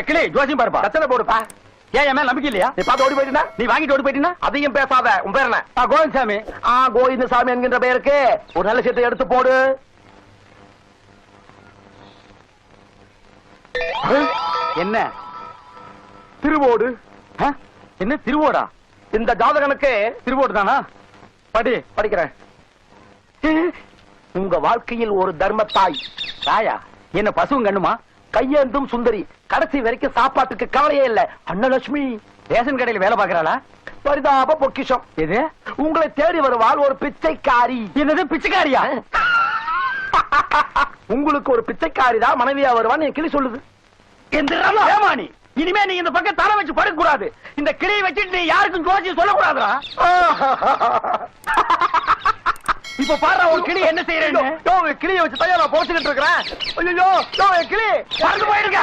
கிளி ஜோசியம் பாருப்பா. கத்தனை போடுப்பா. ஏன் என் மேல நம்பிக்கை இல்லையா? நீ பார்த்து ஓடி போயிட்டா, நீ வாங்கிட்டு ஓடி போயிட்டீங்கன்னா அதையும் பேசாத. உன் பேர் என்ன? கோவிந்தசாமி. கோவிந்தசாமி என்கின்ற பெயருக்கு ஒரு நல்ல சீட்டை எடுத்து போடு. என்ன திருவோடு? என்ன திருவோடா? இந்த ஜாதகனுக்கு திருவோடு தானா? படிக்கிறேன். உங்க வாழ்க்கையில் ஒரு தர்மத்தாய். தாயா? என்ன பசுவும் கண்ணுமா? கையேந்தும் சுந்தரி, கடைசி வரைக்கும் சாப்பாட்டுக்கு கவலையே இல்ல. அன்னலட்சுமி ரேஷன் கடையில் வேலை பாக்குறாளா? பரிதாப பொக்கிஷம். எது? உங்களை தேடி வருவாள் ஒரு பிச்சைக்காரி. என்னது பிச்சைக்காரியா? உங்களுக்கு ஒரு பிச்சைக்காரி தான் மனைவியா வருவான்னு என் கிளி சொல்லுது. ஏமானி, இனிமே நீ இந்த பக்கம் தலை வச்சு படுக்க கூடாது. இந்த கிளியை வச்சுட்டு நீ யாருக்கும் ஜோசியம் சொல்ல கூடாதுடா. இப்ப பாரு ஒரு கிளி என்ன செய்யறேன்னு. கிளியை வச்சு தான் நான் போச்சுக்கிட்டு இருக்கிறேன். ஐயோ கிளி பறந்து போயிருக்க.